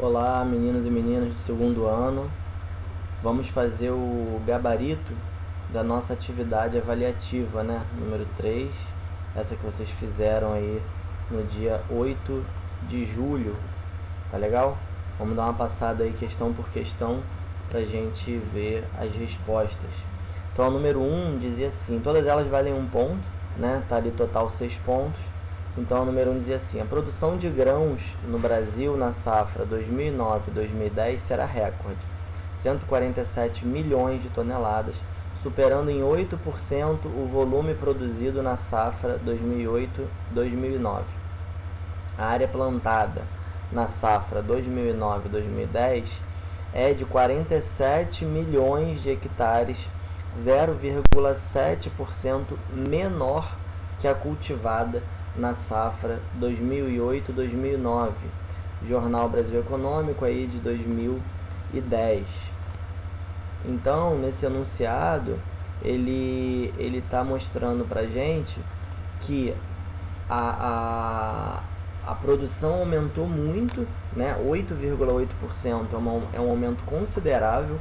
Olá, meninos e meninas do segundo ano. Vamos fazer o gabarito da nossa atividade avaliativa, né? Número 3, essa que vocês fizeram aí no dia 8 de julho, tá legal? Vamos dar uma passada aí questão por questão pra gente ver as respostas. Então, a número 1 dizia assim, todas elas valem 1 ponto, né? Tá ali total 6 pontos. Então, o número 1 dizia assim, a produção de grãos no Brasil na safra 2009-2010 será recorde, 147 milhões de toneladas, superando em 8% o volume produzido na safra 2008-2009. A área plantada na safra 2009-2010 é de 47 milhões de hectares, 0,7% menor que a cultivada na safra 2008-2009, Jornal Brasil Econômico aí de 2010. Então, nesse enunciado, ele está mostrando para gente que a produção aumentou muito, né? 8,8% é um aumento considerável,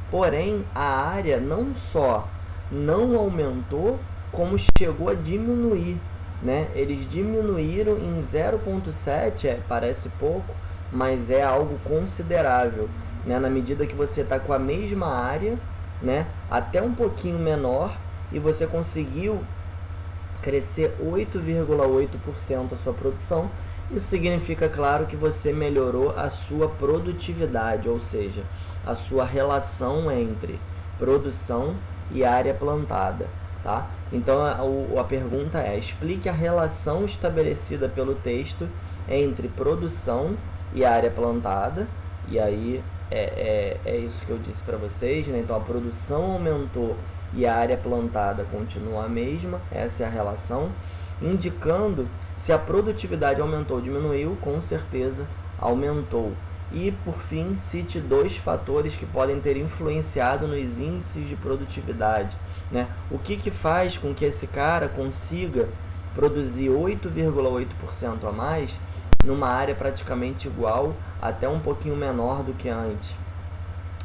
porém a área não só não aumentou, como chegou a diminuir, né? Eles diminuíram em 0,7, parece pouco, mas é algo considerável, né? Na medida que você está com a mesma área, né? Até um pouquinho menor, e você conseguiu crescer 8,8% a sua produção. Isso significa, claro, que você melhorou a sua produtividade, ou seja, a sua relação entre produção e área plantada, tá? Então, a pergunta é, explique a relação estabelecida pelo texto entre produção e área plantada, e aí é isso que eu disse para vocês, né? Então, a produção aumentou e a área plantada continua a mesma, essa é a relação, indicando se a produtividade aumentou ou diminuiu, com certeza aumentou. E, por fim, cite 2 fatores que podem ter influenciado nos índices de produtividade, né? O que faz com que esse cara consiga produzir 8,8% a mais numa área praticamente igual, até um pouquinho menor do que antes?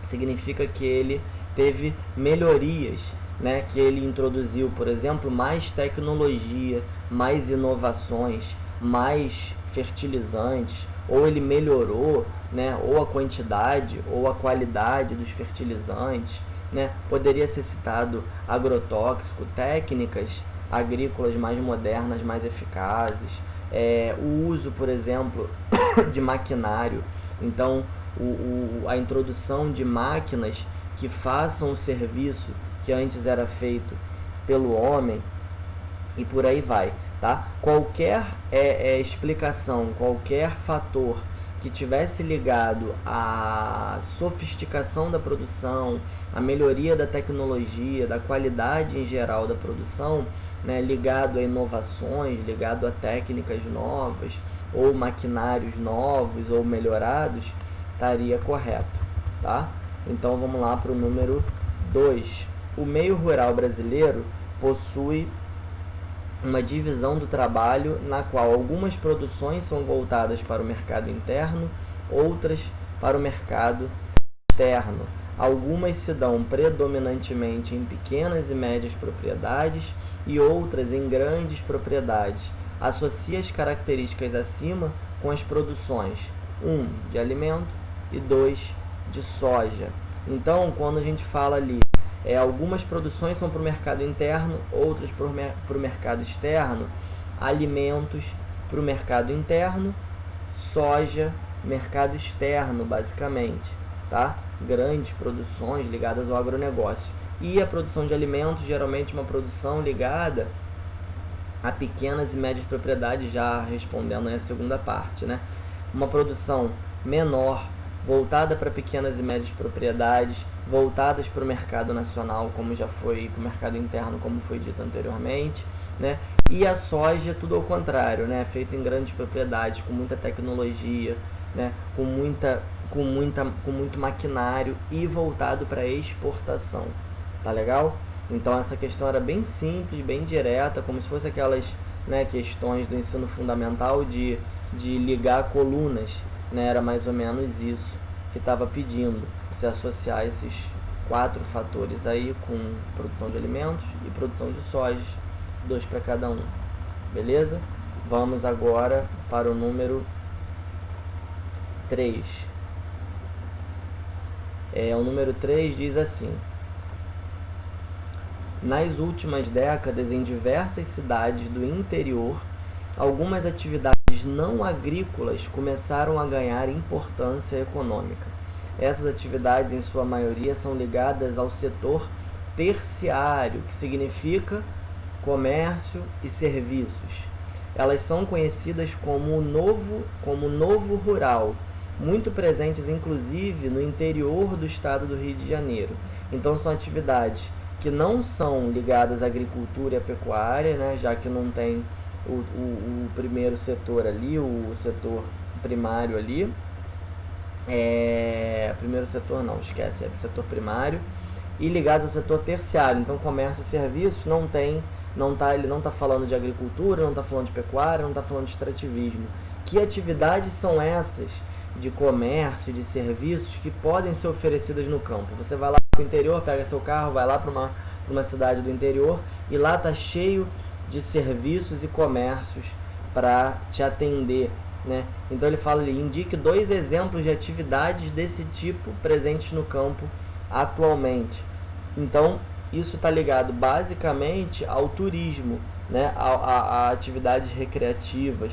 Significa que ele teve melhorias, né? Que ele introduziu, por exemplo, mais tecnologia, mais inovações, mais fertilizantes, ou ele melhorou, né, ou a quantidade ou a qualidade dos fertilizantes, né? Poderia ser citado agrotóxico, técnicas agrícolas mais modernas, mais eficazes, o uso, por exemplo, de maquinário. Então, a introdução de máquinas que façam o serviço que antes era feito pelo homem, e por aí vai, tá? Qualquer explicação, qualquer fator que tivesse ligado à sofisticação da produção, à melhoria da tecnologia, da qualidade em geral da produção, né, ligado a inovações, ligado a técnicas novas, ou maquinários novos ou melhorados, estaria correto, tá? Então vamos lá para o número 2. O meio rural brasileiro possui uma divisão do trabalho na qual algumas produções são voltadas para o mercado interno, outras para o mercado externo. Algumas se dão predominantemente em pequenas e médias propriedades e outras em grandes propriedades. Associe as características acima com as produções 1 de alimento e 2 de soja. Então, quando a gente fala ali, algumas produções são para o mercado interno, outras para o mercado externo, alimentos para o mercado interno, soja, mercado externo, basicamente, tá? Grandes produções ligadas ao agronegócio. E a produção de alimentos, geralmente uma produção ligada a pequenas e médias propriedades, já respondendo aí a segunda parte, né? Uma produção menor, voltada para pequenas e médias propriedades, voltadas para o mercado nacional, como já foi, para o mercado interno, como foi dito anteriormente, né? E a soja, tudo ao contrário, né? Feito em grandes propriedades, com muita tecnologia, né? Com muito maquinário e voltado para exportação, tá legal? Então essa questão era bem simples, bem direta, como se fosse aquelas, né, questões do ensino fundamental de ligar colunas, né, era mais ou menos isso que estava pedindo, se associar esses 4 fatores aí com produção de alimentos e produção de soja, 2 para cada um, beleza? Vamos agora para o número 3. O número 3 diz assim: nas últimas décadas, em diversas cidades do interior, algumas atividades não agrícolas começaram a ganhar importância econômica. Essas atividades, em sua maioria, são ligadas ao setor terciário, que significa comércio e serviços. Elas são conhecidas como novo rural, muito presentes inclusive no interior do estado do Rio de Janeiro. Então são atividades que não são ligadas à agricultura e à pecuária, né, já que não tem o primeiro setor ali, o setor primário ali. Primeiro setor não, esquece, é o setor primário. E ligados ao setor terciário, então comércio e serviços ele não está falando de agricultura, não está falando de pecuária, não está falando de extrativismo. Que atividades são essas de comércio, de serviços que podem ser oferecidas no campo? Você vai lá para o interior, pega seu carro, vai lá para uma cidade do interior e lá está cheio de serviços e comércios para te atender, né? Então ele fala ali, indique 2 exemplos de atividades desse tipo presentes no campo atualmente. Então isso está ligado basicamente ao turismo, né? a atividades recreativas,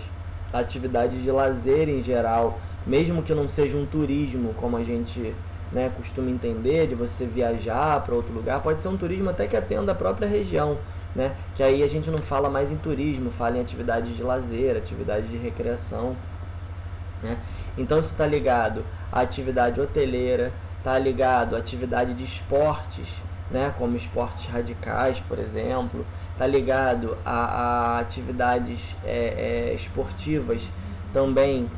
a atividades de lazer em geral, mesmo que não seja um turismo como a gente, né, costuma entender, de você viajar para outro lugar. Pode ser um turismo até que atenda a própria região, né? Que aí a gente não fala mais em turismo, fala em atividades de lazer, atividades de recreação, né? Então isso está ligado à atividade hoteleira, está ligado à atividade de esportes, né, como esportes radicais, por exemplo, está ligado a atividades esportivas também,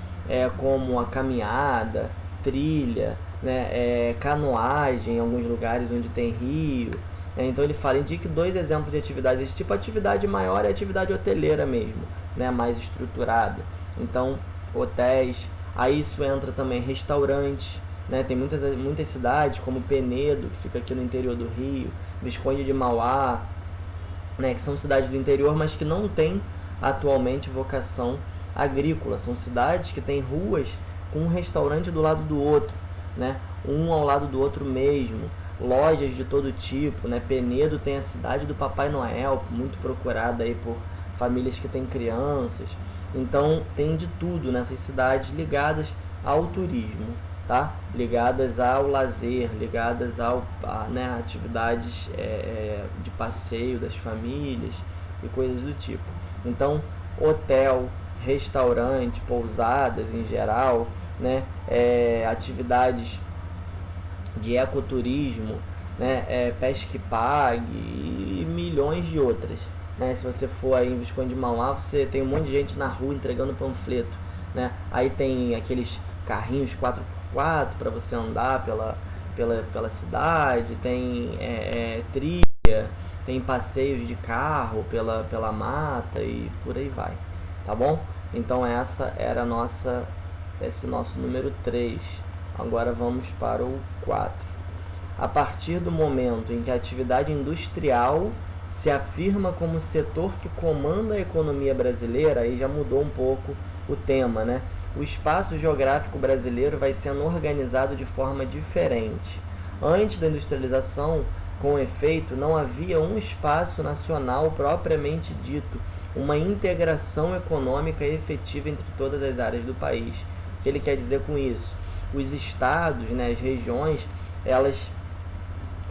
como a caminhada, trilha, né, canoagem em alguns lugares onde tem rio. Então ele fala, indique 2 exemplos de atividades desse tipo. A atividade maior é a atividade hoteleira mesmo, né, mais estruturada. Então, hotéis, aí isso entra também restaurantes, né, tem muitas cidades como Penedo, que fica aqui no interior do Rio, Visconde de Mauá, né, que são cidades do interior, mas que não têm atualmente vocação agrícola. São cidades que têm ruas com um restaurante do lado do outro, né, um ao lado do outro mesmo, lojas de todo tipo, né. Penedo tem a cidade do Papai Noel, muito procurada aí por famílias que têm crianças. Então tem de tudo nessas cidades ligadas ao turismo, tá? Ligadas ao lazer, ligadas né, atividades de passeio das famílias e coisas do tipo. Então, hotel, restaurante, pousadas em geral, né, atividades de ecoturismo, né, pesca e pague e milhões de outras, né? Se você for aí em Visconde de Mauá, você tem um monte de gente na rua entregando panfleto, né? Aí tem aqueles carrinhos 4x4 para você andar pela cidade, tem trilha, tem passeios de carro pela mata e por aí vai, tá bom? Então esse nosso número 3. Agora vamos para o 4. A partir do momento em que a atividade industrial se afirma como setor que comanda a economia brasileira, aí já mudou um pouco o tema, né? O espaço geográfico brasileiro vai sendo organizado de forma diferente. Antes da industrialização, com efeito, não havia um espaço nacional propriamente dito, uma integração econômica efetiva entre todas as áreas do país. O que ele quer dizer com isso? Os estados, né, as regiões, elas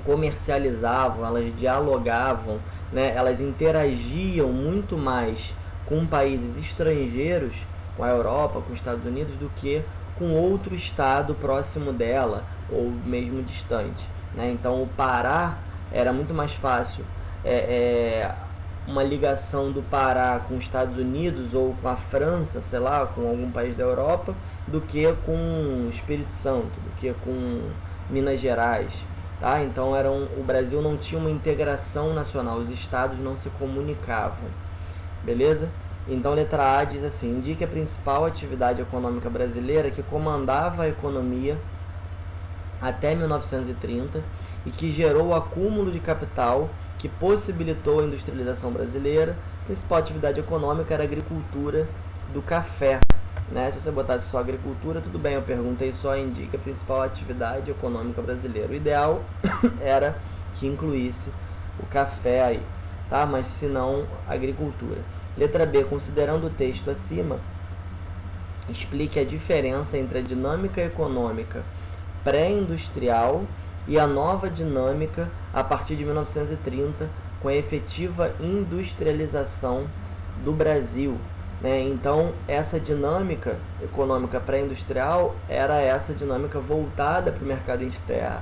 comercializavam, elas dialogavam, né, elas interagiam muito mais com países estrangeiros, com a Europa, com os Estados Unidos, do que com outro estado próximo dela ou mesmo distante, né? Então o Pará era muito mais fácil uma ligação do Pará com os Estados Unidos ou com a França, sei lá, com algum país da Europa, do que com o Espírito Santo, do que com Minas Gerais, tá? Então o Brasil não tinha uma integração nacional, os estados não se comunicavam, beleza? Então, letra A diz assim: indique a principal atividade econômica brasileira que comandava a economia até 1930 e que gerou o acúmulo de capital que possibilitou a industrialização brasileira. A principal atividade econômica era a agricultura do café. Né? Se você botasse só agricultura, tudo bem, eu perguntei só, indica a principal atividade econômica brasileira. O ideal era que incluísse o café aí, tá? Mas se não, agricultura. Letra B, considerando o texto acima, explique a diferença entre a dinâmica econômica pré-industrial e a nova dinâmica a partir de 1930, com a efetiva industrialização do Brasil. Né? Então, essa dinâmica econômica pré-industrial era essa dinâmica voltada para o mercado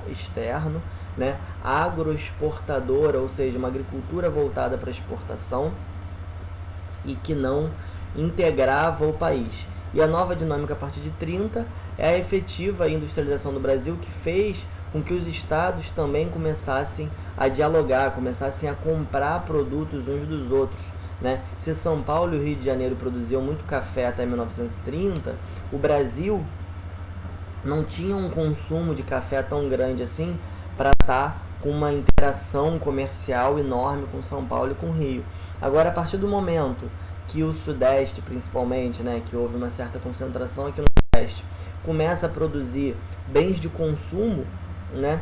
externo, né? Agroexportadora, ou seja, uma agricultura voltada para exportação e que não integrava o país. E a nova dinâmica a partir de 30 é a efetiva industrialização do Brasil, que fez com que os estados também começassem a dialogar, começassem a comprar produtos uns dos outros. Né? Se São Paulo e o Rio de Janeiro produziam muito café até 1930, o Brasil não tinha um consumo de café tão grande assim para estar com uma interação comercial enorme com São Paulo e com o Rio. Agora, a partir do momento que o Sudeste, principalmente, né, que houve uma certa concentração aqui no Sudeste, começa a produzir bens de consumo, né,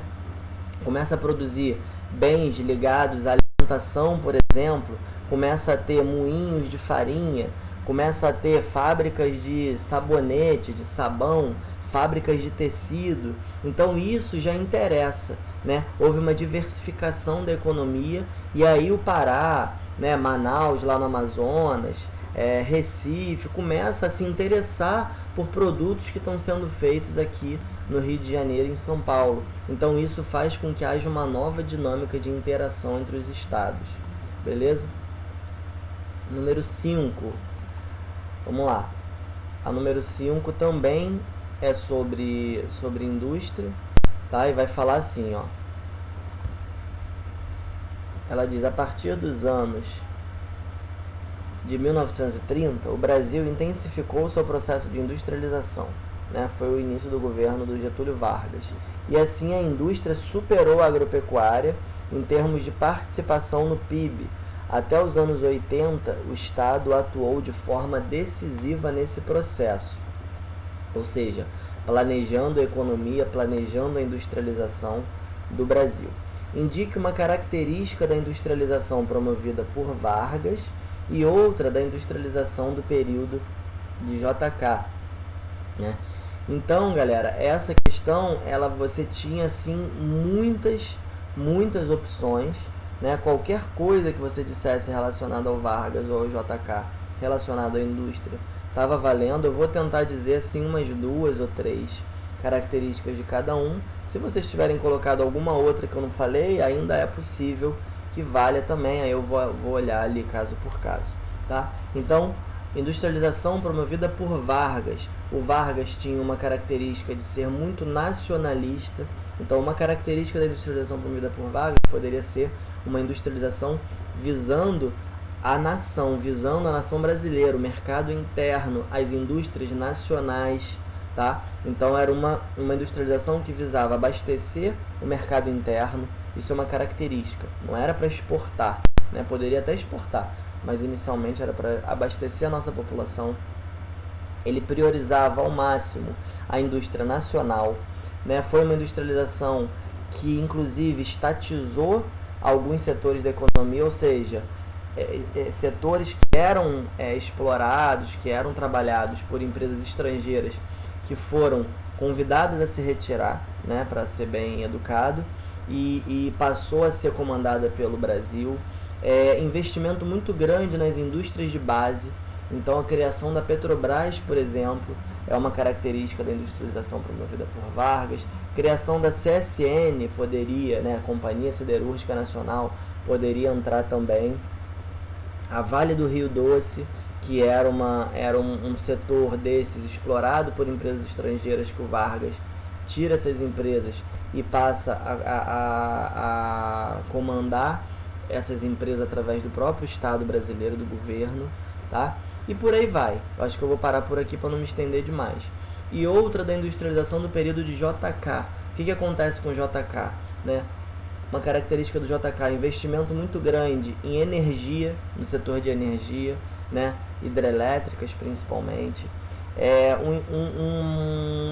começa a produzir bens ligados à alimentação, por exemplo, começa a ter moinhos de farinha, começa a ter fábricas de sabonete, de sabão, fábricas de tecido. Então isso já interessa, né? Houve uma diversificação da economia e aí o Pará, né, Manaus lá no Amazonas, Recife, começa a se interessar por produtos que estão sendo feitos aqui no Rio de Janeiro e em São Paulo. Então isso faz com que haja uma nova dinâmica de interação entre os estados. Beleza? Número 5. Vamos lá. A número 5 também é sobre indústria, tá? E vai falar assim, ó. Ela diz: a partir dos anos de 1930, o Brasil intensificou seu processo de industrialização. Né? Foi o início do governo do Getúlio Vargas. E assim a indústria superou a agropecuária em termos de participação no PIB. Até os anos 80, o Estado atuou de forma decisiva nesse processo, ou seja, planejando a economia, planejando a industrialização do Brasil. Indique uma característica da industrialização promovida por Vargas e outra da industrialização do período de JK. Né? Então, galera, essa questão, você tinha assim muitas opções. Né? Qualquer coisa que você dissesse relacionada ao Vargas ou ao JK, relacionado à indústria, estava valendo. Eu vou tentar dizer assim umas 2 ou 3 características de cada um. Se vocês tiverem colocado alguma outra que eu não falei, ainda é possível que valha também. Aí eu vou olhar ali caso por caso. Tá? Então, industrialização promovida por Vargas. O Vargas tinha uma característica de ser muito nacionalista. Então, uma característica da industrialização promovida por Vargas poderia ser uma industrialização visando a nação brasileira, o mercado interno, as indústrias nacionais, tá? Então era uma industrialização que visava abastecer o mercado interno. Isso é uma característica, não era para exportar, né? Poderia até exportar, mas inicialmente era para abastecer a nossa população. Ele priorizava ao máximo a indústria nacional, né? Foi uma industrialização que inclusive estatizou alguns setores da economia, ou seja, setores que eram explorados, que eram trabalhados por empresas estrangeiras, que foram convidadas a se retirar, né, para ser bem educado, e passou a ser comandada pelo Brasil. Investimento muito grande nas indústrias de base. Então a criação da Petrobras, por exemplo, é uma característica da industrialização promovida por Vargas. Criação da CSN poderia, né, a Companhia Siderúrgica Nacional, poderia entrar também. A Vale do Rio Doce, que era um setor desses explorado por empresas estrangeiras, que o Vargas tira essas empresas e passa a comandar essas empresas através do próprio Estado brasileiro, do governo. Tá? e por aí vai. Eu acho que eu vou parar por aqui para não me estender demais. E outra da industrialização do período de JK. O que acontece com o JK? Né? Uma característica do JK, investimento muito grande em energia, no setor de energia, né? Hidrelétricas principalmente.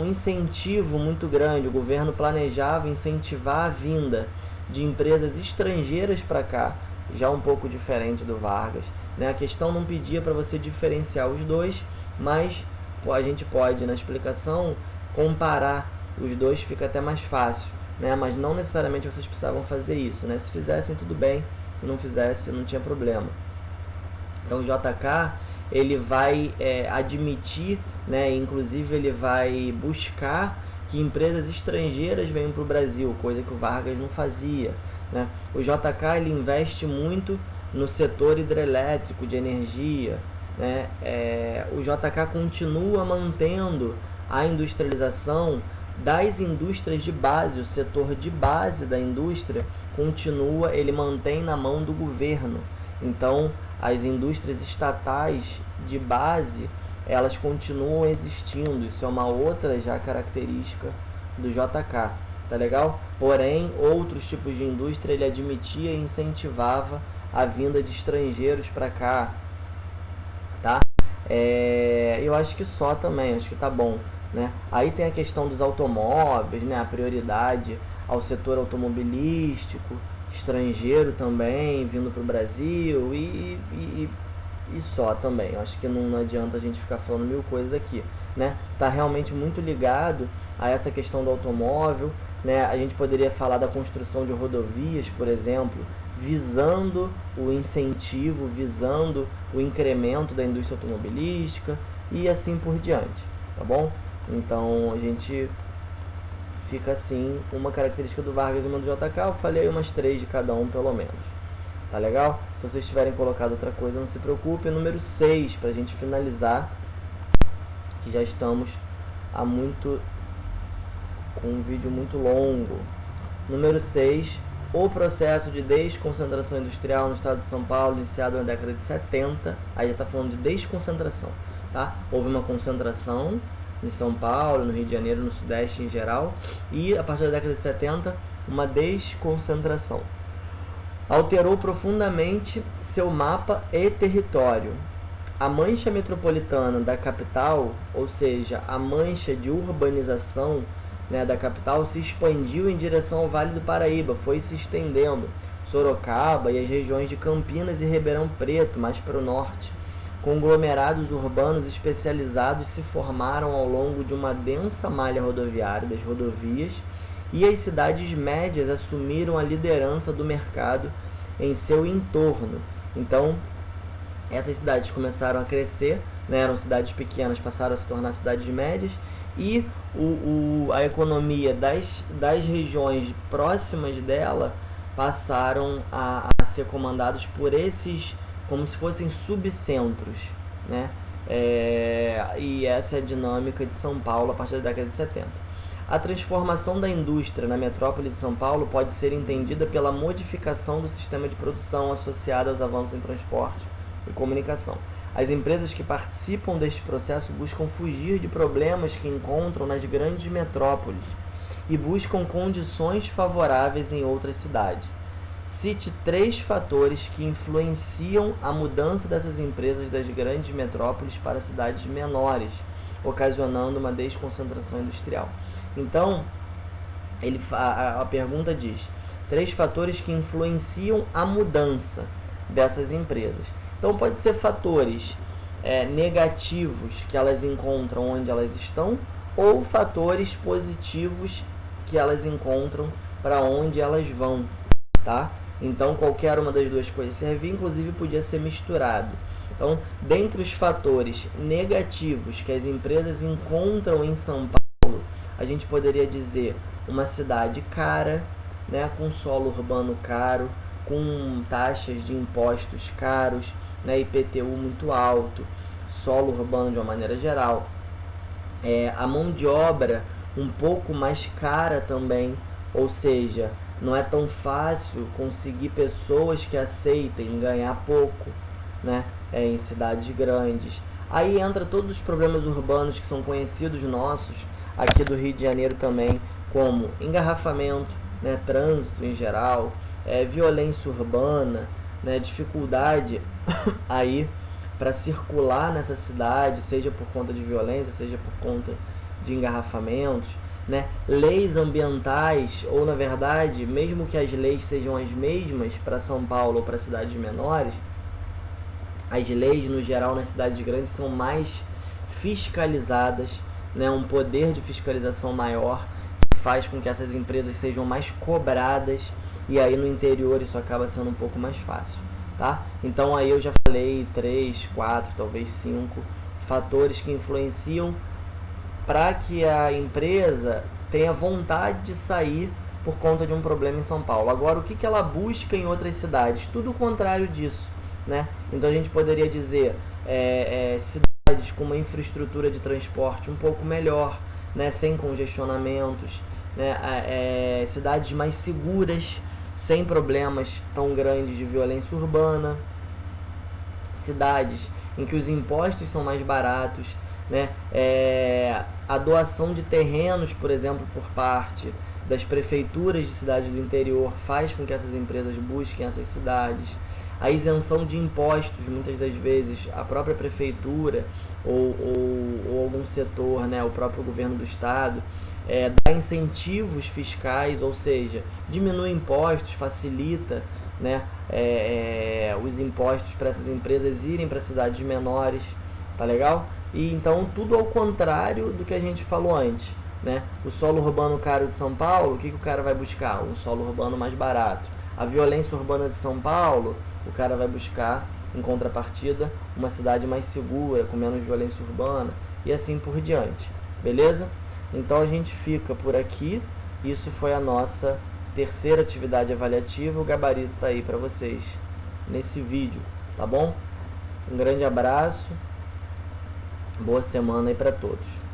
Um incentivo muito grande, o governo planejava incentivar a vinda de empresas estrangeiras para cá, já um pouco diferente do Vargas, né? A questão não pedia para você diferenciar os dois, mas a gente pode, na explicação, comparar os dois, fica até mais fácil, né? Mas não necessariamente vocês precisavam fazer isso, né? Se fizessem, tudo bem, se não fizessem, não tinha problema. Então o JK, ele vai admitir, né? Inclusive ele vai buscar que empresas estrangeiras venham para o Brasil, coisa que o Vargas não fazia, né? O JK, ele investe muito no setor hidrelétrico de energia, né? O JK continua mantendo a industrialização das indústrias de base, o setor de base da indústria continua, ele mantém na mão do governo. Então, as indústrias estatais de base, elas continuam existindo. Isso é uma outra já característica do JK, tá legal? Porém, outros tipos de indústria ele admitia e incentivava a vinda de estrangeiros para cá, tá? Eu acho que só também, acho que tá bom, né? Aí tem a questão dos automóveis, né? A prioridade ao setor automobilístico, estrangeiro também, vindo para o Brasil e só também. Eu acho que não adianta a gente ficar falando mil coisas aqui, né? Tá realmente muito ligado a essa questão do automóvel, né? A gente poderia falar da construção de rodovias, por exemplo, visando o incentivo, visando o incremento da indústria automobilística e assim por diante, tá bom? Então a gente fica assim, uma característica do Vargas e uma do JK, eu falei umas 3 de cada um pelo menos, tá legal? Se vocês tiverem colocado outra coisa, não se preocupe. Número 6, pra gente finalizar, que já estamos com um vídeo muito longo. Número 6, o processo de desconcentração industrial no estado de São Paulo, iniciado na década de 70, aí já está falando de desconcentração, tá? Houve uma concentração em São Paulo, no Rio de Janeiro, no Sudeste em geral, e a partir da década de 70, uma desconcentração. Alterou profundamente seu mapa e território. A mancha metropolitana da capital, ou seja, a mancha de urbanização, né, da capital, se expandiu em direção ao Vale do Paraíba, foi se estendendo. Sorocaba e as regiões de Campinas e Ribeirão Preto, mais para o norte. Conglomerados urbanos especializados se formaram ao longo de uma densa malha rodoviária das rodovias, e as cidades médias assumiram a liderança do mercado em seu entorno. Então, essas cidades começaram a crescer, né, eram cidades pequenas, passaram a se tornar cidades médias, e a economia das regiões próximas dela passaram a ser comandados por esses, como se fossem subcentros, né? E essa é a dinâmica de São Paulo a partir da década de 70. A transformação da indústria na metrópole de São Paulo pode ser entendida pela modificação do sistema de produção associada aos avanços em transporte e comunicação. As empresas que participam deste processo buscam fugir de problemas que encontram nas grandes metrópoles e buscam condições favoráveis em outras cidades. Cite 3 fatores que influenciam a mudança dessas empresas das grandes metrópoles para cidades menores, ocasionando uma desconcentração industrial. Então, a pergunta diz: 3 fatores que influenciam a mudança dessas empresas. Então, pode ser fatores negativos que elas encontram onde elas estão, ou fatores positivos que elas encontram para onde elas vão, tá? Então, qualquer uma das duas coisas servia, inclusive podia ser misturado. Então, dentre os fatores negativos que as empresas encontram em São Paulo, a gente poderia dizer uma cidade cara, né, com solo urbano caro, com taxas de impostos caros, né, IPTU muito alto, solo urbano de uma maneira geral, a mão de obra um pouco mais cara também, ou seja, não é tão fácil conseguir pessoas que aceitem ganhar pouco, né, em cidades grandes. Aí entra todos os problemas urbanos que são conhecidos nossos, aqui do Rio de Janeiro também, como engarrafamento, né, trânsito em geral, violência urbana, né, dificuldade aí para circular nessa cidade, seja por conta de violência, seja por conta de engarrafamentos, né, leis ambientais, ou na verdade, mesmo que as leis sejam as mesmas para São Paulo ou para cidades menores, as leis no geral nas cidades grandes são mais fiscalizadas, né, um poder de fiscalização maior, que faz com que essas empresas sejam mais cobradas, e aí no interior isso acaba sendo um pouco mais fácil, tá? Então aí eu já falei 3, 4, talvez 5 fatores que influenciam para que a empresa tenha vontade de sair por conta de um problema em São Paulo. Agora, o que ela busca em outras cidades? Tudo o contrário disso, né? Então a gente poderia dizer cidades com uma infraestrutura de transporte um pouco melhor, né? Sem congestionamentos, né? Cidades mais seguras, sem problemas tão grandes de violência urbana, cidades em que os impostos são mais baratos, né? A doação de terrenos, por exemplo, por parte das prefeituras de cidades do interior faz com que essas empresas busquem essas cidades. A isenção de impostos, muitas das vezes a própria prefeitura ou algum setor, né, o próprio governo do estado, dá incentivos fiscais, ou seja, diminui impostos, facilita, né, os impostos para essas empresas irem para cidades menores, tá legal? E então tudo ao contrário do que a gente falou antes, né? O solo urbano caro de São Paulo, o que o cara vai buscar? Um solo urbano mais barato. A violência urbana de São Paulo, o cara vai buscar, em contrapartida, uma cidade mais segura, com menos violência urbana, e assim por diante, beleza? Então a gente fica por aqui. Isso foi a nossa terceira atividade avaliativa. O gabarito está aí para vocês nesse vídeo, tá bom? Um grande abraço, boa semana aí para todos.